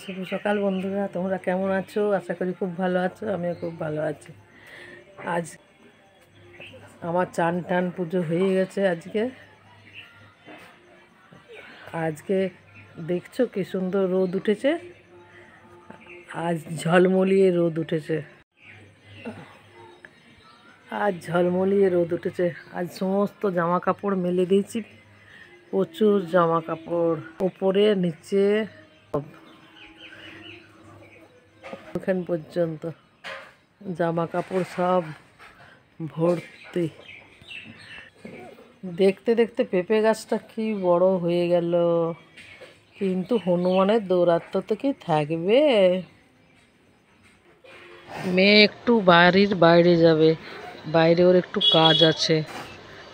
শুভ সকাল বন্ধুরা, তোমরা কেমন আছো? আশা করি খুব ভালো আছো। আমিও খুব ভালো আছি। আজ আমার চান টান পুজো হয়ে গেছে। আজকে দেখছো কি সুন্দর রোদ উঠেছে। আজ ঝলমলিয়ে রোদ উঠেছে। আজ সমস্ত জামা কাপড় মেলে দিয়েছি। প্রচুর জামা কাপড়, ওপরে নিচে ওখান পর্যন্ত জামা কাপড় সব ভর্তি। দেখতে দেখতে পেঁপে গাছটা কি বড় হয়ে গেল, কিন্তু হনুমানের দৌরাত্ম তো কি থাকবে। মেয়ে একটু বাড়ির বাইরে যাবে, বাইরে ওর একটু কাজ আছে,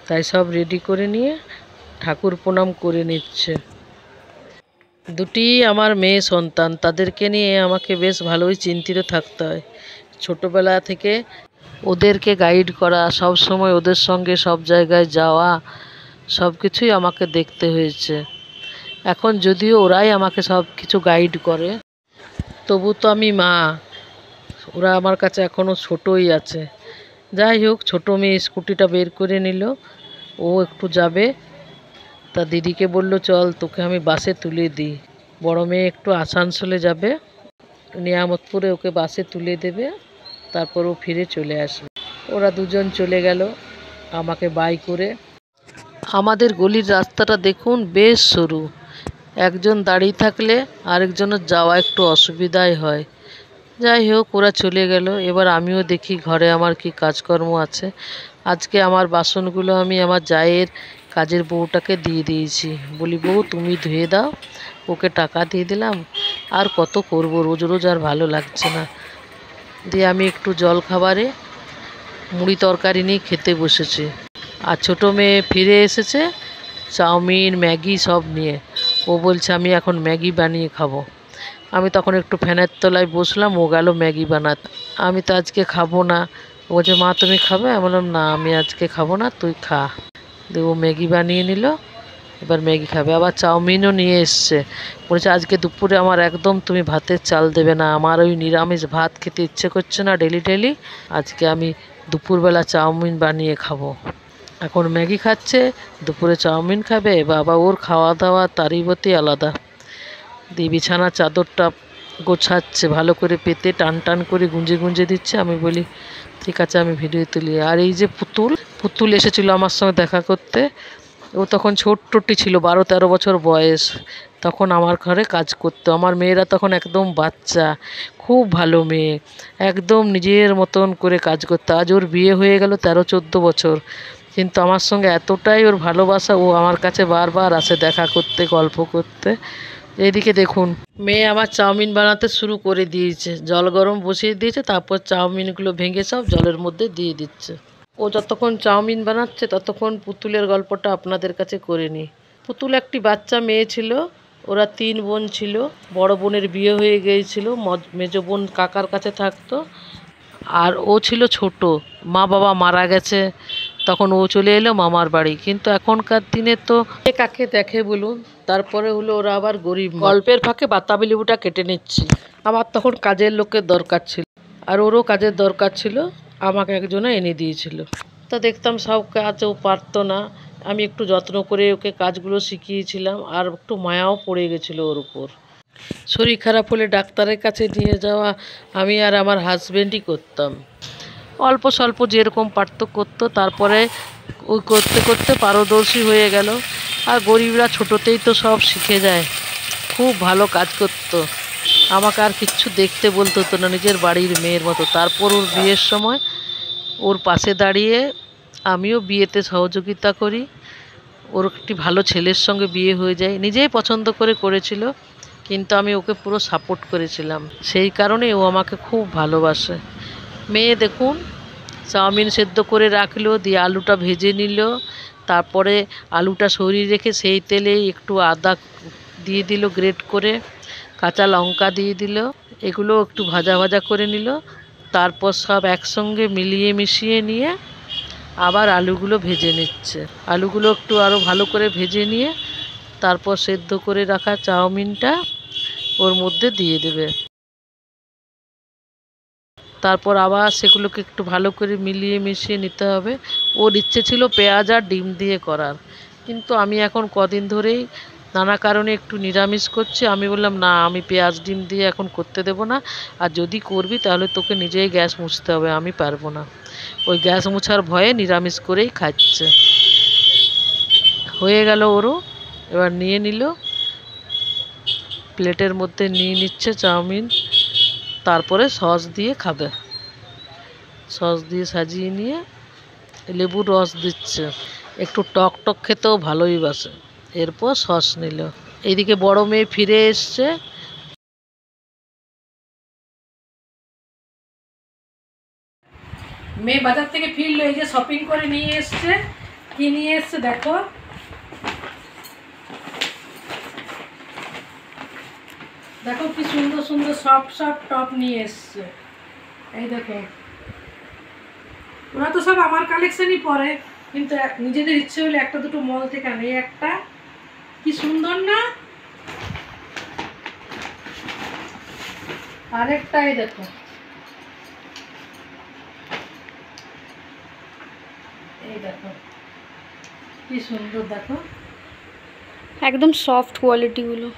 তাই সব রেডি করে নিয়ে ঠাকুর প্রণাম করে নিচ্ছে। দুটি আমার মেয়ে সন্তান, তাদেরকে নিয়ে আমাকে বেশ ভালোই চিন্তিত থাকতে হয়। ছোটবেলা থেকে ওদেরকে গাইড করা, সব সময় ওদের সঙ্গে সব জায়গায় যাওয়া, সব কিছুই আমাকে দেখতে হয়েছে। এখন যদিও ওরাই আমাকে সব কিছু গাইড করে, তবু তো আমি মা, ওরা আমার কাছে এখনও ছোটই আছে। যাই হোক, ছোটো মেয়ে স্কুটিটা বের করে নিল, ও একটু যাবে। তা দিদিকে বলল, চল তোকে আমি বাসে তুলে দিই। বড় মেয়ে একটু আসানসোলে যাবে, নিয়ামতপুরে ওকে বাসে তুলে দেবে, তারপর ও ফিরে চলে আসবে। ওরা দুজন চলে গেল আমাকে বাই করে। আমাদের গলির রাস্তাটা দেখুন, বেশ সরু। একজন দাঁড়িয়ে থাকলে আরেকজনের যাওয়া একটু অসুবিধাই হয়। যাই হোক, ওরা চলে গেল। এবার আমিও দেখি ঘরে আমার কি কাজকর্ম আছে। আজকে আমার বাসনগুলো আমি আমার জায়ের কাজের বউটাকে দিয়ে দিয়েছি। বলি, বউ তুমি ধুয়ে দাও। ওকে টাকা দিয়ে দিলাম। আর কত করব, রোজ রোজ আর ভালো লাগছে না। দিয়ে আমি একটু জল খাবারে মুড়ি তরকারি নিয়ে খেতে বসেছি। আর ছোটো মেয়ে ফিরে এসেছে চাউমিন ম্যাগি সব নিয়ে। ও বলছে আমি এখন ম্যাগি বানিয়ে খাবো। আমি তখন একটু ফ্যানের তলায় বসলাম, ও গেল ম্যাগি বানাতে। আমি তো আজকে খাবো না। ও বলছে, মা তুমি খাবে? আমি বললাম, না আমি আজকে খাবো না, তুই খা। দিয়ে ও ম্যাগি বানিয়ে নিল, এবার ম্যাগি খাবে। আবার চাউমিনও নিয়ে এসছে। বলছে, আজকে দুপুরে আমার একদম তুমি ভাতের চাল দেবে না, আমার ওই নিরামিষ ভাত খেতে ইচ্ছে করছে না ডেলি ডেলি। আজকে আমি দুপুরবেলা চাউমিন বানিয়ে খাবো। এখন ম্যাগি খাচ্ছে, দুপুরে চাউমিন খাবে। বাবা, ওর খাওয়া দাওয়া তারই প্রতি আলাদা। দিয়ে বিছানা চাদরটা গোছাচ্ছে, ভালো করে পেতে টান টান করে গুঁজে গুঁজে দিচ্ছে। আমি বলি, ঠিক আছে আমি ভিডিও তুলি। আর এই যে পুতুল এসেছিলো আমার সঙ্গে দেখা করতে। ও তখন ছোট্টটি ছিল, 12-13 বছর বয়স। তখন আমার ঘরে কাজ করতো। আমার মেয়েরা তখন একদম বাচ্চা, খুব ভালো মেয়ে, একদম নিজের মতন করে কাজ করতো। আজ ওর বিয়ে হয়ে গেল 13-14 বছর, কিন্তু আমার সঙ্গে এতটাই ওর ভালোবাসা, ও আমার কাছে বারবার আসে দেখা করতে, গল্প করতে। এইদিকে দেখুন, মেয়ে আমার চাউমিন বানাতে শুরু করে দিয়েছে। জল গরম বসিয়ে দিয়েছে, তারপর চাউমিনগুলো ভেঙে সব জলের মধ্যে দিয়ে দিচ্ছে। ও যতক্ষণ চাউমিন বানাচ্ছে ততক্ষণ পুতুলের গল্পটা আপনাদের কাছে করে নিই। পুতুল একটি বাচ্চা মেয়ে ছিল। ওরা 3 বোন ছিল। বড় বোনের বিয়ে হয়ে গিয়েছিল, মেজো বোন কাকার কাছে থাকতো, আর ও ছিল ছোট। মা বাবা মারা গেছে, তখন ও চলে এলো মামার বাড়ি। কিন্তু এখনকার দিনে তো কে কাকে দেখে বলুন। তারপরে হলো ওরা আবার গরিব। গল্পের ফাঁকে বাতাবি লেবুটা কেটে নিচ্ছি। আমার তখন কাজের লোকের দরকার ছিল, আর ওরও কাজের দরকার ছিল, আমাকে একজনে এনে দিয়েছিল। তা দেখতাম সব কাজ ও পারতো না, আমি একটু যত্ন করে ওকে কাজগুলো শিখিয়েছিলাম। আর একটু মায়াও পড়ে গেছিলো ওর উপর। শরীর খারাপ হলে ডাক্তারের কাছে নিয়ে যাওয়া আমি আর আমার হাজব্যান্ডই করতাম। অল্প স্বল্প যেরকম পারত করতো। তারপরে ওই করতে করতে পারদর্শী হয়ে গেল। আর গরিবরা ছোটোতেই তো সব শিখে যায়। খুব ভালো কাজ করতো, আমাকে আর কিচ্ছু দেখতে বলতে হতো না, নিজের বাড়ির মেয়ের মতো। তারপর ওর বিয়ের সময় ওর পাশে দাঁড়িয়ে আমিও বিয়েতে সহযোগিতা করি। ওর একটি ভালো ছেলের সঙ্গে বিয়ে হয়ে যায়, নিজেই পছন্দ করে করেছিল, কিন্তু আমি ওকে পুরো সাপোর্ট করেছিলাম। সেই কারণে ও আমাকে খুব ভালোবাসে। মেয়ে দেখুন, চাউমিন সেদ্ধ করে রাখলো, দিয়ে আলুটা ভেজে নিল। তারপরে আলুটা সরিয়ে রেখে সেই তেলেই একটু আদা দিয়ে দিল গ্রেট করে, কাঁচা লঙ্কা দিয়ে দিল। এগুলো একটু ভাজা ভাজা করে নিল। তারপর সব একসঙ্গে মিলিয়ে মিশিয়ে নিয়ে আবার আলুগুলো ভেজে নিচ্ছে। আলুগুলো একটু আরও ভালো করে ভেজে নিয়ে তারপর সেদ্ধ করে রাখা চাউমিনটা ওর মধ্যে দিয়ে দেবে। তারপর আবার সেগুলোকে একটু ভালো করে মিলিয়ে মিশিয়ে নিতে হবে। ওর ইচ্ছে ছিল পেঁয়াজ আর ডিম দিয়ে করার, কিন্তু আমি এখন কদিন ধরেই নানা কারণে একটু নিরামিষ করছি। আমি বললাম না, আমি পেঁয়াজ ডিম দিয়ে এখন করতে দেব না, আর যদি করবি তাহলে তোকে নিজেই গ্যাস মুছতে হবে, আমি পারবো না। ওই গ্যাস মুছার ভয়ে নিরামিষ করেই খাচ্ছে। হয়ে গেল ওরও, এবার নিয়ে নিল, প্লেটের মধ্যে নিয়ে নিচ্ছে চাউমিন। তারপরে সস দিয়ে খাবে, সস দিয়ে সাজিয়ে নিয়ে লেবুর রস দিচ্ছে, একটু টক টক খেতেও ভালোই বাসে। এরপর সস নিল। এইদিকে বড় মেয়ে ফিরে এসছে। মেয়ে বাজার থেকে ফিরলো, এই যে শপিং করে নিয়ে এসছে। কি নিয়ে এসছে দেখো, দেখো কি সুন্দর সুন্দর সফট সফট টপ নিয়ে এসছে। এই দেখো, ওরা তো সব আমার কালেকশনই পরে, কিন্তু নিজেদের ইচ্ছে হলে একটা দুটো মল থেকে আনে। একটা কি সুন্দর না, আরেকটাই দেখো, এই দেখো কি সুন্দর, দেখো একদম সফট কোয়ালিটিগুলো,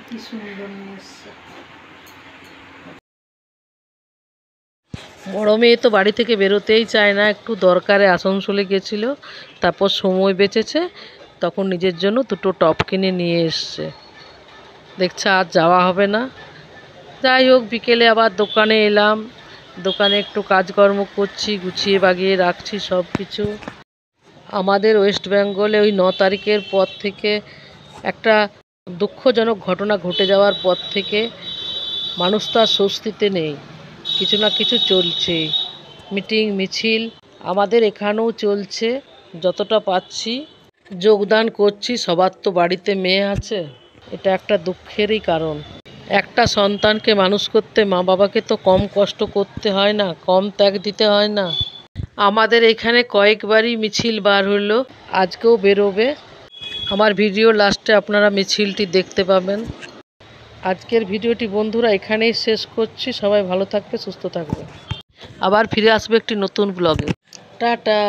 কি সুন্দর নিয়ে এসছে। বড় মেয়ে তো বাড়ি থেকে বেরোতেই চায় না, একটু দরকারে আসানসোলে গেছিল, তারপর সময় বেঁচেছে, তখন নিজের জন্য দুটো টপ কিনে নিয়ে এসছে। দেখছে আজ যাওয়া হবে না। যাই হোক, বিকেলে আবার দোকানে এলাম, দোকানে একটু কাজকর্ম করছি, গুছিয়ে বাগিয়ে রাখছি সব কিছু। আমাদের ওয়েস্ট বেঙ্গলে ওই 9 তারিখের পর থেকে একটা দুঃখজনক ঘটনা ঘটে যাওয়ার পর থেকে মানুষ তো আর স্বস্তিতে নেই, কিছু না কিছু চলছেই। মিটিং মিছিল আমাদের এখানেও চলছে, যতটা পাচ্ছি যোগদান করছি। সবার তো বাড়িতে মেয়ে আছে, এটা একটা দুঃখেরই কারণ। একটা সন্তানকে মানুষ করতে মা বাবাকে তো কম কষ্ট করতে হয় না, কম ত্যাগ দিতে হয় না। আমাদের এখানে কয়েকবারই মিছিল বার হলো, আজকেও বেরোবে। আমার ভিডিও লাস্টে আপনারা মিছিলটি দেখতে পাবেন। আজকের ভিডিওটি বন্ধুরা এখানেই শেষ করছি। সবাই ভালো থাকবে, সুস্থ থাকবে। আবার ফিরে আসবে একটি নতুন ব্লগে। টাটা।